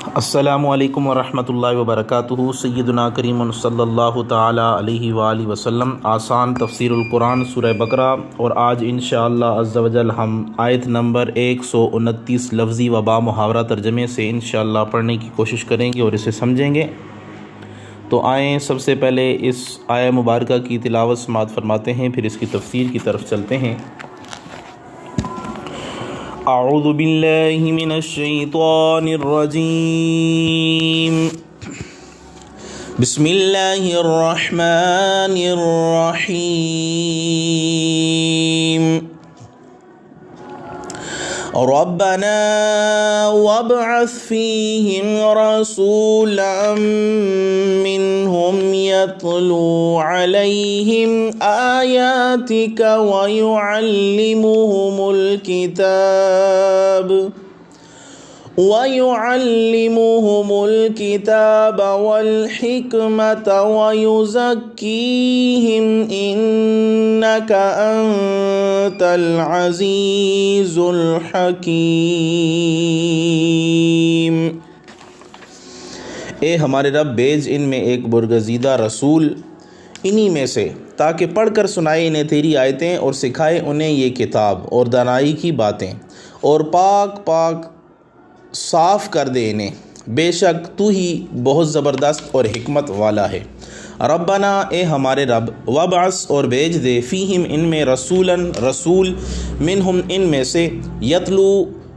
السلام علیکم ورحمۃ اللہ وبرکاتہ۔ سیدنا کریم صلی اللہ تعالی علیہ وآلہ وسلم۔ آسان تفسیر القرآن سورہ بقرہ، اور آج انشاءاللہ عز و جل ہم آیت نمبر 129 لفظی و با محاورہ ترجمے سے انشاءاللہ پڑھنے کی کوشش کریں گے اور اسے سمجھیں گے۔ تو آئیں سب سے پہلے اس آیہ مبارکہ کی تلاوت سماعت فرماتے ہیں، پھر اس کی تفسیر کی طرف چلتے ہیں۔ اعوذ باللہ من الشیطان الرجیم، بسم اللہ الرحمن الرحیم۔ ربنا وابعث فیہم رسولا منہم یتلو علیہم آیاتک وَيُعَلِّمُهُمُ الْكِتَابَ وَالْحِكْمَةَ وَيُزَكِّيهِمْ إِنَّكَ أَنْتَ الْعَزِيزُ الْحَكِيمُ۔ اے ہمارے رب، بھیج ان میں ایک برگزیدہ رسول انہی میں سے، تاکہ پڑھ کر سنائے انہیں تیری آیتیں اور سکھائے انہیں یہ کتاب اور دانائی کی باتیں، اور پاک صاف کر دے انہیں، بے شک تو ہی بہت زبردست اور حکمت والا ہے۔ ربنا، اے ہمارے رب، وابعث اور بھیج دے، فیہم ان میں رسول منہم ان میں سے، یتلو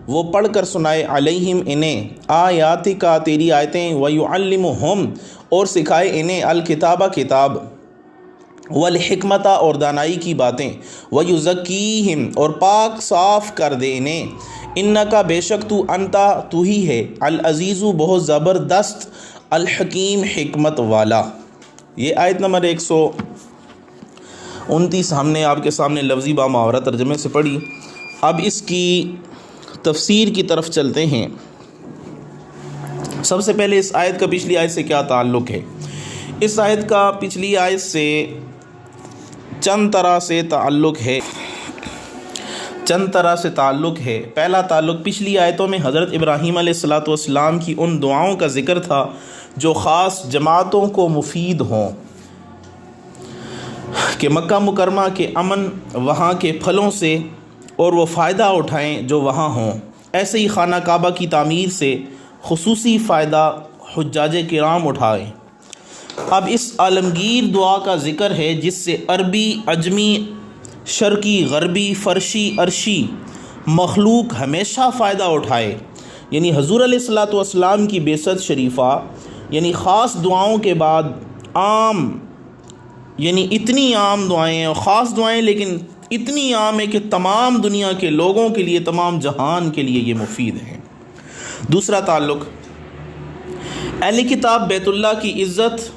وہ پڑھ کر سنائے، علیہم انہیں، آیاتک تیری آیتیں، ویعلمہم اور سکھائے انہیں، الکتاب کتاب، والحکمت اور دانائی کی باتیں، ویزکیہم اور پاک صاف کر دے انہیں، انکا بے شک تو، انتا تو ہی ہے، العزیز بہت زبردست، الحکیم حکمت والا۔ یہ آیت نمبر 129 ہم نے آپ کے سامنے لفظی با محاورہ ترجمے سے پڑھی۔ اب اس کی تفسیر کی طرف چلتے ہیں۔ سب سے پہلے اس آیت کا پچھلی آیت سے کیا تعلق ہے؟ اس آیت کا پچھلی آیت سے چند طرح سے تعلق ہے۔ پہلا تعلق، پچھلی آیتوں میں حضرت ابراہیم علیہ السلام کی ان دعاؤں کا ذکر تھا جو خاص جماعتوں کو مفید ہوں، کہ مکہ مکرمہ کے امن، وہاں کے پھلوں سے، اور وہ فائدہ اٹھائیں جو وہاں ہوں۔ ایسے ہی خانہ کعبہ کی تعمیر سے خصوصی فائدہ حجاج کرام اٹھائیں۔ اب اس عالمگیر دعا کا ذکر ہے جس سے عربی، عجمی، شرقی، غربی، فرشی، عرشی مخلوق ہمیشہ فائدہ اٹھائے، یعنی حضور علیہ السلام کی بعثت شریفہ، یعنی خاص دعاؤں کے بعد عام، یعنی اتنی عام دعائیں اور خاص دعائیں، لیکن اتنی عام ہے کہ تمام دنیا کے لوگوں کے لیے، تمام جہان کے لیے یہ مفید ہیں۔ دوسرا تعلق، اہل کتاب بیت اللہ کی عزت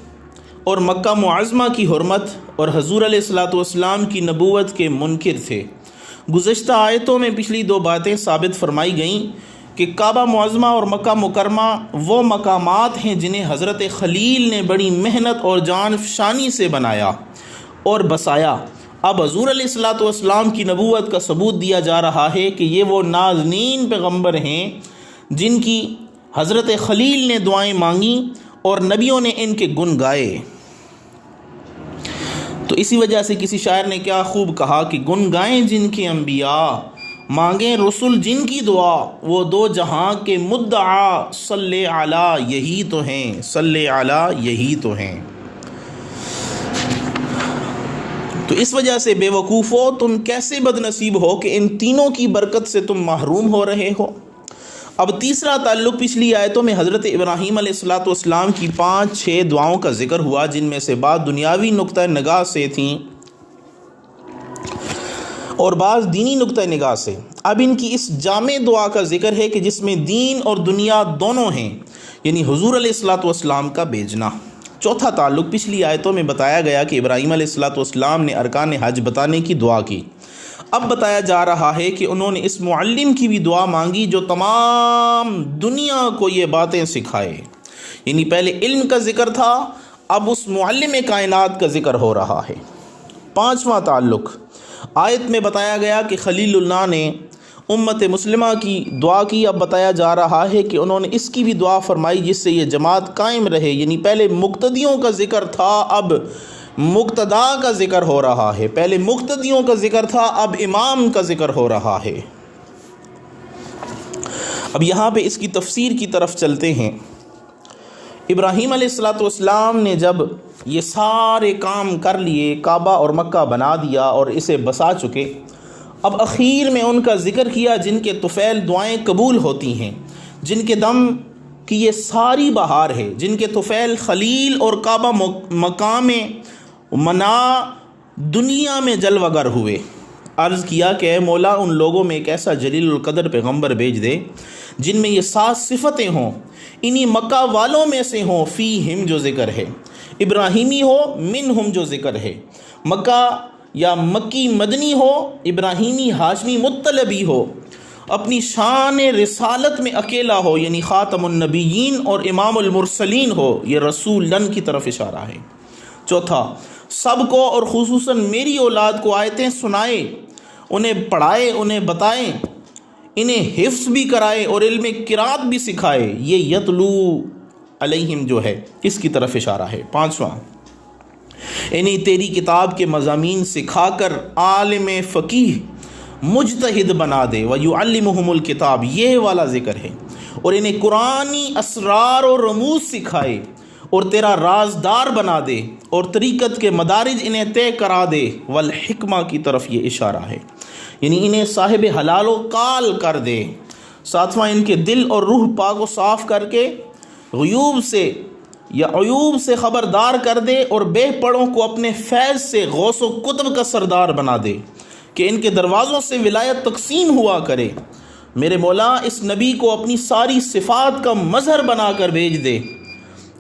اور مکہ معظمہ کی حرمت اور حضور علیہ السلام کی نبوت کے منکر تھے۔ گزشتہ آیتوں میں پچھلی دو باتیں ثابت فرمائی گئیں کہ کعبہ معظمہ اور مکہ مکرمہ وہ مقامات ہیں جنہیں حضرت خلیل نے بڑی محنت اور جان فشانی سے بنایا اور بسایا۔ اب حضور علیہ السلام کی نبوت کا ثبوت دیا جا رہا ہے کہ یہ وہ نازنین پیغمبر ہیں جن کی حضرت خلیل نے دعائیں مانگی اور نبیوں نے ان کے گن گائے۔ تو اسی وجہ سے کسی شاعر نے کیا خوب کہا کہ گن گائیں جن کے انبیاء، مانگیں رسول جن کی دعا، وہ دو جہاں کے مدعا، صلی علی یہی تو ہیں، صلی علی یہی تو ہیں۔ تو اس وجہ سے بے وقوفو، تم کیسے بد نصیب ہو کہ ان تینوں کی برکت سے تم محروم ہو رہے ہو۔ اب تیسرا تعلق، پچھلی آیتوں میں حضرت ابراہیم علیہ السلام کی 5-6 دعاؤں کا ذکر ہوا، جن میں سے بعض دنیاوی نقطہ نگاہ سے تھیں اور بعض دینی نقطہ نگاہ سے۔ اب ان کی اس جامع دعا کا ذکر ہے کہ جس میں دین اور دنیا دونوں ہیں، یعنی حضور علیہ السلام کا بھیجنا۔ چوتھا تعلق، پچھلی آیتوں میں بتایا گیا کہ ابراہیم علیہ السلام نے ارکان حج بتانے کی دعا کی۔ اب بتایا جا رہا ہے کہ انہوں نے اس معلم کی بھی دعا مانگی جو تمام دنیا کو یہ باتیں سکھائے، یعنی پہلے علم کا ذکر تھا، اب اس معلم کائنات کا ذکر ہو رہا ہے۔ پانچواں تعلق، آیت میں بتایا گیا کہ خلیل اللہ نے امت مسلمہ کی دعا کی، اب بتایا جا رہا ہے کہ انہوں نے اس کی بھی دعا فرمائی جس سے یہ جماعت قائم رہے۔ یعنی پہلے مقتدیوں کا ذکر تھا، اب مقتدا کا ذکر ہو رہا ہے۔ پہلے مقتدیوں کا ذکر تھا، اب امام کا ذکر ہو رہا ہے۔ اب یہاں پہ اس کی تفسیر کی طرف چلتے ہیں۔ ابراہیم علیہ السلام نے جب یہ سارے کام کر لیے، کعبہ اور مکہ بنا دیا اور اسے بسا چکے، اب اخیر میں ان کا ذکر کیا جن کے طفیل دعائیں قبول ہوتی ہیں، جن کے دم کی یہ ساری بہار ہے، جن کے طفیل خلیل اور کعبہ مقام منا دنیا میں جلوہ گر ہوئے۔ عرض کیا کہ اے مولا، ان لوگوں میں ایک ایسا جلیل القدر پیغمبر بھیج دے جن میں یہ 7 صفتیں ہوں، انہی مکہ والوں میں سے ہوں، فیہم جو ذکر ہے، ابراہیمی ہو، منہم جو ذکر ہے، مکہ یا مکی مدنی ہو، ابراہیمی ہاشمی مطلبی ہو، اپنی شان رسالت میں اکیلا ہو یعنی خاتم النبیین اور امام المرسلین ہو، یہ رسولن کی طرف اشارہ ہے۔ چوتھا، سب کو اور خصوصاً میری اولاد کو آیتیں سنائے، انہیں پڑھائے، انہیں بتائیں، انہیں حفظ بھی کرائے اور علم قرات بھی سکھائے، یہ یتلو علیہم جو ہے اس کی طرف اشارہ ہے۔ پانچواں، انہیں تیری کتاب کے مضامین سکھا کر عالم فقیہ مجتہد بنا دے، وَيُعَلِّمُهُمُ الْكِتاب، یہ والا ذکر ہے، اور انہیں قرآنی اسرار و رموز سکھائے اور تیرا رازدار بنا دے اور طریقت کے مدارج انہیں طے کرا دے، والحکمہ کی طرف یہ اشارہ ہے، یعنی انہیں صاحب حلال و قال کر دے۔ ساتواں، ان کے دل اور روح پاک و صاف کر کے غیوب سے یا عیوب سے خبردار کر دے اور بے پڑھوں کو اپنے فیض سے غوث و قطب کا سردار بنا دے کہ ان کے دروازوں سے ولایت تقسیم ہوا کرے۔ میرے مولا، اس نبی کو اپنی ساری صفات کا مظہر بنا کر بھیج دے،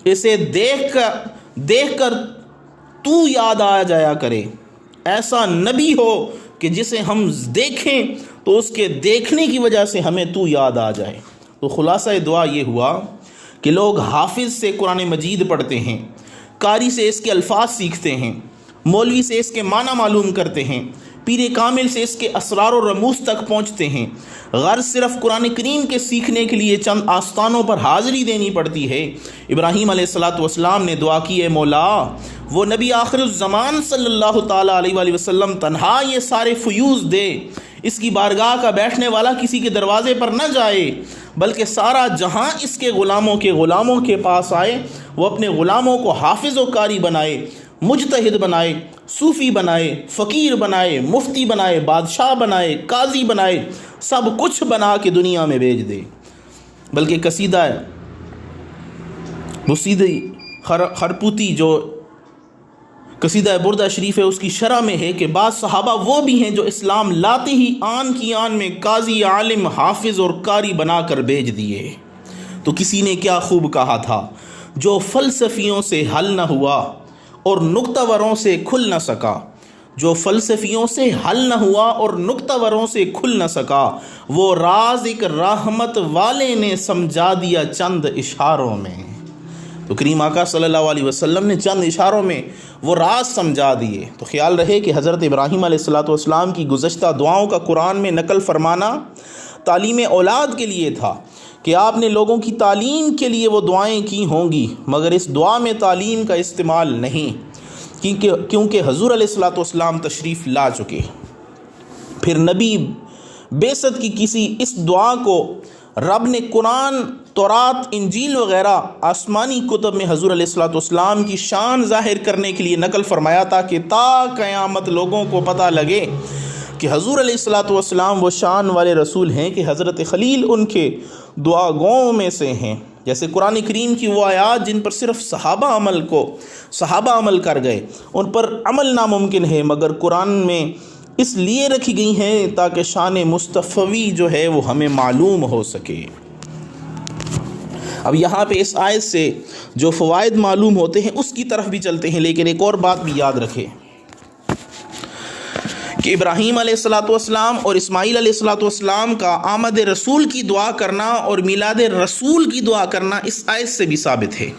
اسے دیکھ کر تو یاد آ جایا کرے، ایسا نبی ہو کہ جسے ہم دیکھیں تو اس کے دیکھنے کی وجہ سے ہمیں تو یاد آ جائے۔ تو خلاصہ دعا یہ ہوا کہ لوگ حافظ سے قرآن مجید پڑھتے ہیں، قاری سے اس کے الفاظ سیکھتے ہیں، مولوی سے اس کے معنی معلوم کرتے ہیں، پیر کامل سے اس کے اسرار و رموز تک پہنچتے ہیں۔ غرض صرف قرآن کریم کے سیکھنے کے لیے چند آستانوں پر حاضری دینی پڑتی ہے۔ ابراہیم علیہ السلام نے دعا کی، اے مولا، وہ نبی آخر الزمان صلی اللہ تعالیٰ علیہ وآلہ وسلم تنہا یہ سارے فیوز دے، اس کی بارگاہ کا بیٹھنے والا کسی کے دروازے پر نہ جائے، بلکہ سارا جہاں اس کے غلاموں کے پاس آئے، وہ اپنے غلاموں کو حافظ و قاری بنائے، مجتہد بنائے، صوفی بنائے، فقیر بنائے، مفتی بنائے، بادشاہ بنائے، قاضی بنائے، سب کچھ بنا کے دنیا میں بھیج دے۔ بلکہ قصیدہ خرپوتی جو قصیدہ بردہ شریف ہے اس کی شرح میں ہے کہ بعض صحابہ وہ بھی ہیں جو اسلام لاتے ہی آن کی آن میں قاضی، عالم، حافظ اور قاری بنا کر بھیج دیے۔ تو کسی نے کیا خوب کہا تھا، جو فلسفیوں سے حل نہ ہوا اور نکتہ وروں سے کھل نہ سکا، جو فلسفیوں سے حل نہ ہوا اور نکتہ وروں سے کھل نہ سکا، وہ راز ایک رحمت والے نے سمجھا دیا چند اشاروں میں۔ تو کریم آقا صلی اللہ علیہ وسلم نے چند اشاروں میں وہ راز سمجھا دیے۔ تو خیال رہے کہ حضرت ابراہیم علیہ السلام کی گزشتہ دعاؤں کا قرآن میں نقل فرمانا تعلیم اولاد کے لیے تھا کہ آپ نے لوگوں کی تعلیم کے لیے وہ دعائیں کی ہوں گی، مگر اس دعا میں تعلیم کا استعمال نہیں، کیونکہ حضور علیہ السلام تشریف لا چکے۔ پھر نبی بعثت کی کسی اس دعا کو رب نے قرآن، تورات، انجیل وغیرہ آسمانی کتب میں حضور علیہ السلام کی شان ظاہر کرنے کے لیے نقل فرمایا تاکہ تا قیامت لوگوں کو پتہ لگے کہ حضور علیہ السلام وہ شان والے رسول ہیں کہ حضرت خلیل ان کے دعا گوؤں میں سے ہیں۔ جیسے قرآن کریم کی وہ آیات جن پر صرف صحابہ عمل کر گئے، ان پر عمل ناممکن ہے، مگر قرآن میں اس لیے رکھی گئی ہیں تاکہ شان مصطفی جو ہے وہ ہمیں معلوم ہو سکے۔ اب یہاں پہ اس آیت سے جو فوائد معلوم ہوتے ہیں اس کی طرف بھی چلتے ہیں، لیکن ایک اور بات بھی یاد رکھیں کہ ابراہیم علیہ السلام اور اسماعیل علیہ السلام کا آمد رسول کی دعا کرنا اور میلاد رسول کی دعا کرنا اس آیت سے بھی ثابت ہے۔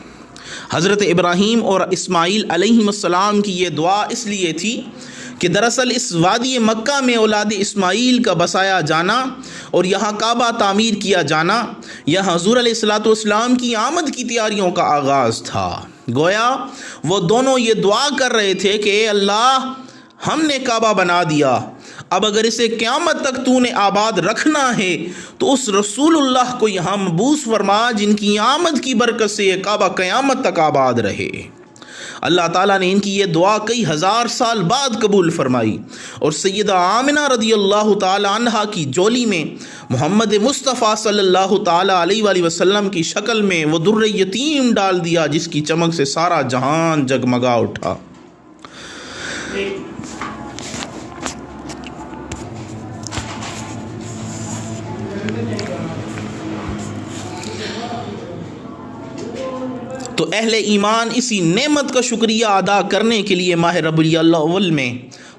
حضرت ابراہیم اور اسماعیل علیہ السلام کی یہ دعا اس لیے تھی کہ دراصل اس وادی مکہ میں اولاد اسماعیل کا بسایا جانا اور یہاں کعبہ تعمیر کیا جانا یہاں حضور علیہ الصلوۃ والسلام کی آمد کی تیاریوں کا آغاز تھا۔ گویا وہ دونوں یہ دعا کر رہے تھے کہ اے اللہ، ہم نے کعبہ بنا دیا، اب اگر اسے قیامت تک تو نے آباد رکھنا ہے تو اس رسول اللہ کو یہاں مبعوث فرما جن کی آمد کی برکت سے یہ کعبہ قیامت تک آباد رہے۔ اللہ تعالیٰ نے ان کی یہ دعا کئی ہزار سال بعد قبول فرمائی اور سیدہ آمنہ رضی اللہ تعالی عنہا کی جولی میں محمد مصطفیٰ صلی اللہ تعالی علیہ وآلہ وسلم کی شکل میں وہ در یتیم ڈال دیا جس کی چمک سے سارا جہان جگمگا اٹھا۔ تو اہل ایمان اسی نعمت کا شکریہ ادا کرنے کے لیے ماہ ربیع الاول میں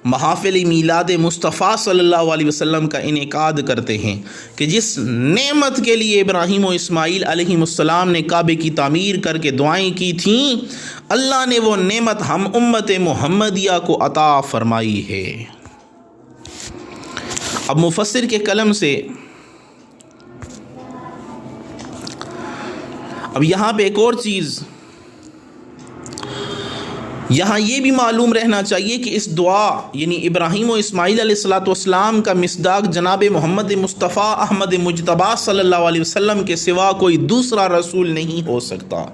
محافل میلاد مصطفیٰ صلی اللہ علیہ وسلم کا انعقاد کرتے ہیں کہ جس نعمت کے لیے ابراہیم و اسماعیل علیہ السلام نے کعبے کی تعمیر کر کے دعائیں کی تھیں، اللہ نے وہ نعمت ہم امت محمدیہ کو عطا فرمائی ہے۔ اب مفسر کے قلم سے اب یہاں پہ ایک اور چیز یہاں یہ بھی معلوم رہنا چاہیے کہ اس دعا یعنی ابراہیم و اسماعیل علیہ الصلوۃ والسلام کا مصداق جناب محمد مصطفیٰ احمد مجتبیٰ صلی اللہ علیہ وسلم کے سوا کوئی دوسرا رسول نہیں ہو سکتا،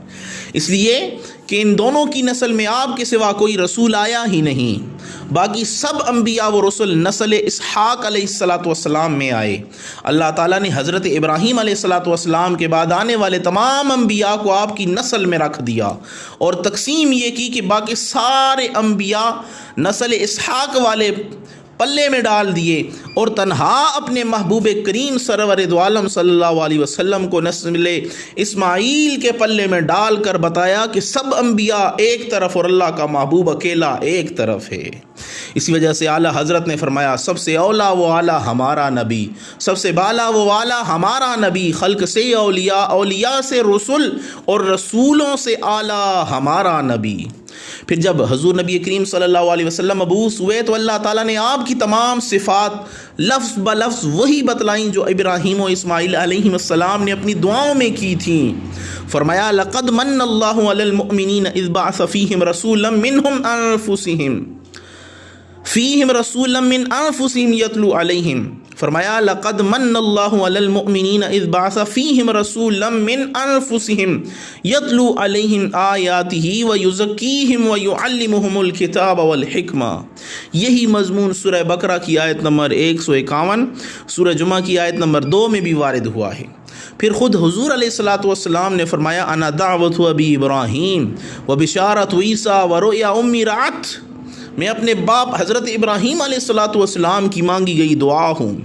اس لیے کہ ان دونوں کی نسل میں آپ کے سوا کوئی رسول آیا ہی نہیں۔ باقی سب انبیاء و رسل نسل اسحاق علیہ الصلوۃ والسلام میں آئے۔ اللہ تعالیٰ نے حضرت ابراہیم علیہ الصلوۃ والسلام کے بعد آنے والے تمام انبیاء کو آپ کی نسل میں رکھ دیا اور تقسیم یہ کی کہ باقی سارے انبیاء نسل اسحاق والے پلے میں ڈال دیے اور تنہا اپنے محبوب کریم سرور دو عالم صلی اللہ علیہ وسلم کو نسل اسماعیل کے پلے میں ڈال کر بتایا کہ سب انبیاء ایک طرف اور اللہ کا محبوب اکیلا ایک طرف ہے۔ اسی وجہ سے اعلیٰ حضرت نے فرمایا سب سے اولا و اعلیٰ ہمارا نبی، سب سے بالا و اعلیٰ ہمارا نبی، خلق سے اولیاء، اولیاء سے رسول اور رسولوں سے اعلیٰ ہمارا نبی۔ پھر جب حضور نبی کریم صلی اللہ علیہ وسلم مبعوث ہوئے تو اللہ تعالیٰ نے آپ کی تمام صفات لفظ بلفظ وہی بتلائیں جو ابراہیم و اسماعیل علیہ السلام نے اپنی دعاؤں میں کی تھیں۔ فرمایا لقد من اللہ علی المؤمنین اذ بعث فیہم رسولا منہم من انفسہم یتلو علیہم۔ فرمایا لقد من اللہ علی المؤمنین اذ بعث فیہم رسولا من انفسہم یتلو علیہم آیاتہ ویزکیہم ویعلمہم الکتاب والحکمہ۔ یہی مضمون سورہ بقرہ کی آیت نمبر 151، سورہ جمعہ کی آیت نمبر 2 میں بھی وارد ہوا ہے۔ پھر خود حضور علیہ الصلوۃ والسلام نے فرمایا انا دعوت ابی ابراہیم و بشارت عیسیٰ و رؤیا ام رعت، میں اپنے باپ حضرت ابراہیم علیہ الصلوۃ والسلام کی مانگی گئی دعا ہوں،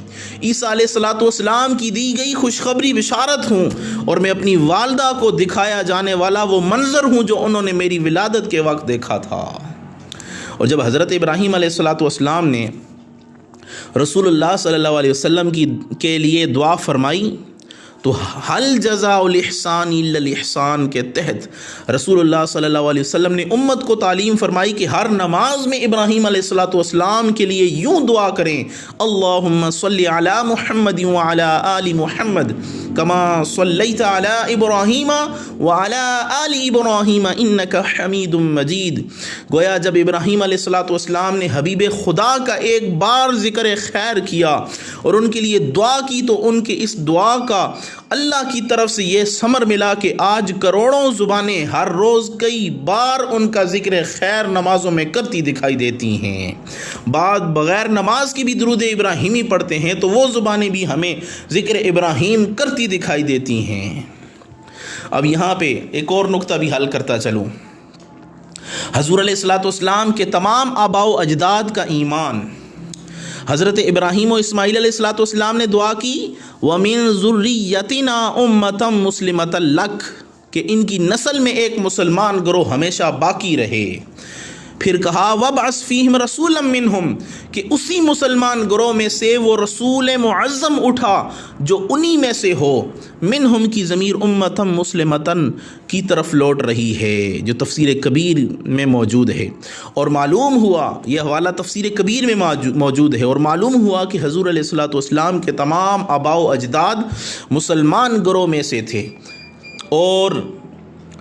عیسیٰ علیہ الصلوۃ والسلام کی دی گئی خوشخبری بشارت ہوں، اور میں اپنی والدہ کو دکھایا جانے والا وہ منظر ہوں جو انہوں نے میری ولادت کے وقت دیکھا تھا۔ اور جب حضرت ابراہیم علیہ الصلوۃ والسلام نے رسول اللہ صلی اللہ علیہ وسلم کے لیے دعا فرمائی تو حل جزاء الاحسان الا الاحسان کے تحت رسول اللہ صلی اللہ علیہ وسلم نے امت کو تعلیم فرمائی کہ ہر نماز میں ابراہیم علیہ الصلوۃ والسلام کے لیے یوں دعا کریں اللہم صلی علی محمد وعلی آل محمد کما صلیت علی ابراہیم وعلی آل ابراہیم انک حمید مجید۔ گویا جب ابراہیم علیہ الصلوۃ والسلام نے حبیب خدا کا ایک بار ذکر خیر کیا اور ان کے لیے دعا کی تو ان کے اس دعا کا اللہ کی طرف سے یہ ثمر ملا کہ آج کروڑوں زبانیں ہر روز کئی بار ان کا ذکر خیر نمازوں میں کرتی دکھائی دیتی ہیں۔ بعد بغیر نماز کی بھی درود ابراہیمی پڑھتے ہیں تو وہ زبانیں بھی ہمیں ذکر ابراہیم کرتی دکھائی دیتی ہیں۔ اب یہاں پہ ایک اور نقطہ بھی حل کرتا چلوں۔ حضور علیہ الصلوۃ والسلام کے تمام آباء و اجداد کا ایمان، حضرت ابراہیم و اسماعیل علیہ الصلوۃ والسلام نے دعا کی وَمِن ذُرِّيَّتِنَا أُمَّةً مُسْلِمَةً لَكَ کہ ان کی نسل میں ایک مسلمان گروہ ہمیشہ باقی رہے۔ پھر کہا وَبْعَثْ فِيهِمْ رَسُولًا مِّنْهُمْ کہ اسی مسلمان گروہ میں سے وہ رسول معظم اٹھا جو انہی میں سے ہو. منہم کی ضمیر امتم مسلمتن کی طرف لوٹ رہی ہے جو تفسیر کبیر میں موجود ہے. اور معلوم ہوا، یہ حوالہ تفسیر کبیر میں موجود ہے، اور معلوم ہوا کہ حضور علیہ الصلوۃ والسلام کے تمام آباء و اجداد مسلمان گروہ میں سے تھے. اور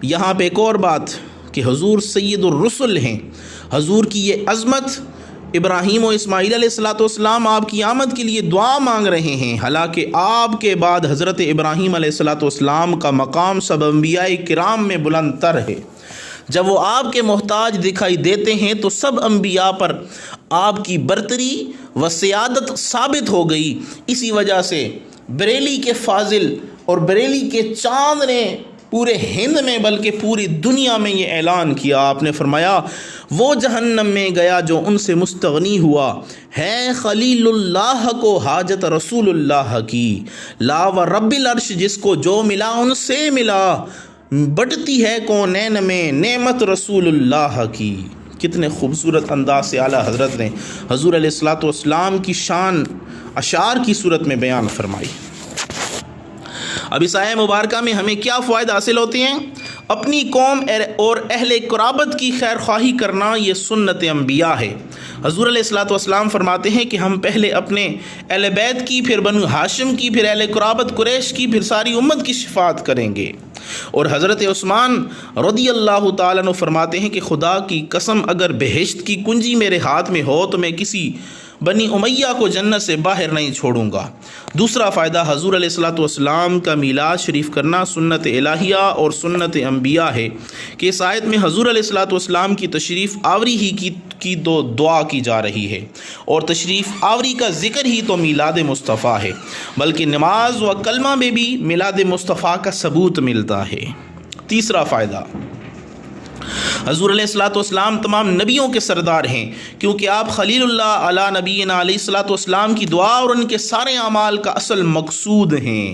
یہاں پہ ایک اور بات کہ حضور سید الرسل ہیں. حضور کی یہ عظمت، ابراہیم و اسماعیل علیہ الصلوۃ والسلام آپ کی آمد کے لیے دعا مانگ رہے ہیں، حالانکہ آپ کے بعد حضرت ابراہیم علیہ الصلوۃ والسلام کا مقام سب انبیاء کرام میں بلند تر ہے. جب وہ آپ کے محتاج دکھائی دیتے ہیں تو سب انبیاء پر آپ کی برتری و سیادت ثابت ہو گئی. اسی وجہ سے بریلی کے فاضل اور بریلی کے چاند نے پورے ہند میں بلکہ پوری دنیا میں یہ اعلان کیا. آپ نے فرمایا وہ جہنم میں گیا جو ان سے مستغنی ہوا ہے خلیل اللہ کو حاجت رسول اللہ کی، لا و رب العرش جس کو جو ملا ان سے ملا، بٹتی ہے کونین میں نعمت رسول اللہ کی. کتنے خوبصورت انداز سے اعلیٰ حضرت نے حضور علیہ الصلوۃ والسلام کی شان اشعار کی صورت میں بیان فرمائی. اب اس آیہ مبارکہ میں ہمیں کیا فوائد حاصل ہوتے ہیں؟ اپنی قوم اور اہل قرابت کی خیر خواہی کرنا یہ سنت انبیاء ہے. حضور علیہ الصلوۃ والسلام فرماتے ہیں کہ ہم پہلے اپنے اہل بیت کی، پھر بنو ہاشم کی، پھر اہل قرابت قریش کی، پھر ساری امت کی شفاعت کریں گے. اور حضرت عثمان رضی اللہ تعالیٰ عنہ فرماتے ہیں کہ خدا کی قسم اگر بہشت کی کنجی میرے ہاتھ میں ہو تو میں کسی بنی امیہ کو جنت سے باہر نہیں چھوڑوں گا. دوسرا فائدہ حضور علیہ الصلوۃ والسلام کا میلاد شریف کرنا سنت الہیہ اور سنت انبیاء ہے کہ اس آیت میں حضور علیہ الصلوۃ والسلام کی تشریف آوری ہی کی دعا کی جا رہی ہے، اور تشریف آوری کا ذکر ہی تو میلاد مصطفیٰ ہے، بلکہ نماز و کلمہ میں بھی میلاد مصطفیٰ کا ثبوت ملتا ہے. تیسرا فائدہ، حضور علیہ الصلوۃ والسلام تمام نبیوں کے سردار ہیں کیونکہ آپ خلیل اللہ علی نبینا علیہ الصلوۃ والسلام کی دعا اور ان کے سارے اعمال کا اصل مقصود ہیں.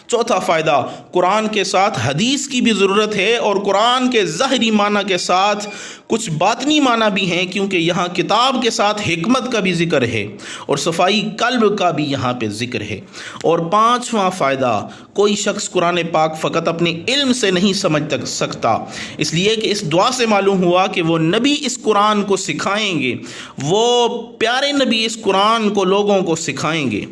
چوتھا فائدہ، قرآن کے ساتھ حدیث کی بھی ضرورت ہے، اور قرآن کے ظاہری معنی کے ساتھ کچھ باطنی معنی بھی ہیں کیونکہ یہاں کتاب کے ساتھ حکمت کا بھی ذکر ہے اور صفائی قلب کا بھی یہاں پہ ذکر ہے. اور پانچواں فائدہ، کوئی شخص قرآن پاک فقط اپنے علم سے نہیں سمجھ سکتا، اس لیے کہ اس دعا سے معلوم ہوا کہ وہ نبی اس قرآن کو سکھائیں گے، وہ پیارے نبی اس قرآن کو لوگوں کو سکھائیں گے.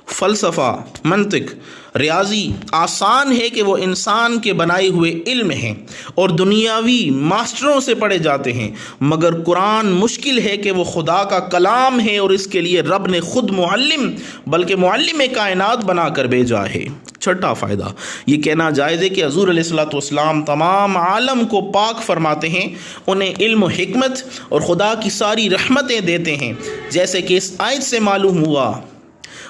فلسفہ، منطق، ریاضی آسان ہے کہ وہ انسان کے بنائے ہوئے علم ہیں اور دنیاوی ماسٹروں سے پڑھے جاتے ہیں، مگر قرآن مشکل ہے کہ وہ خدا کا کلام ہے اور اس کے لیے رب نے خود معلم بلکہ معلم کائنات بنا کر بھیجا ہے. چھٹا فائدہ، یہ کہنا جائز ہے کہ حضور علیہ الصلوۃ والسلام تمام عالم کو پاک فرماتے ہیں، انہیں علم و حکمت اور خدا کی ساری رحمتیں دیتے ہیں جیسے کہ اس آیت سے معلوم ہوا.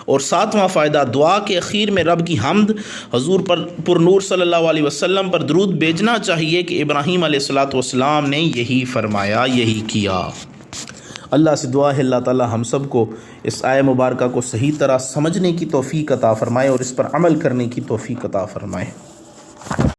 اور ساتواں فائدہ، دعا کے اخیر میں رب کی حمد، حضور پر نور صلی اللہ علیہ وسلم پر درود بھیجنا چاہیے کہ ابراہیم علیہ الصلوۃ والسلام نے یہی فرمایا، یہی کیا. اللہ سے دعا ہے اللہ تعالی ہم سب کو اس آیہ مبارکہ کو صحیح طرح سمجھنے کی توفیق عطا فرمائے اور اس پر عمل کرنے کی توفیق عطا فرمائے.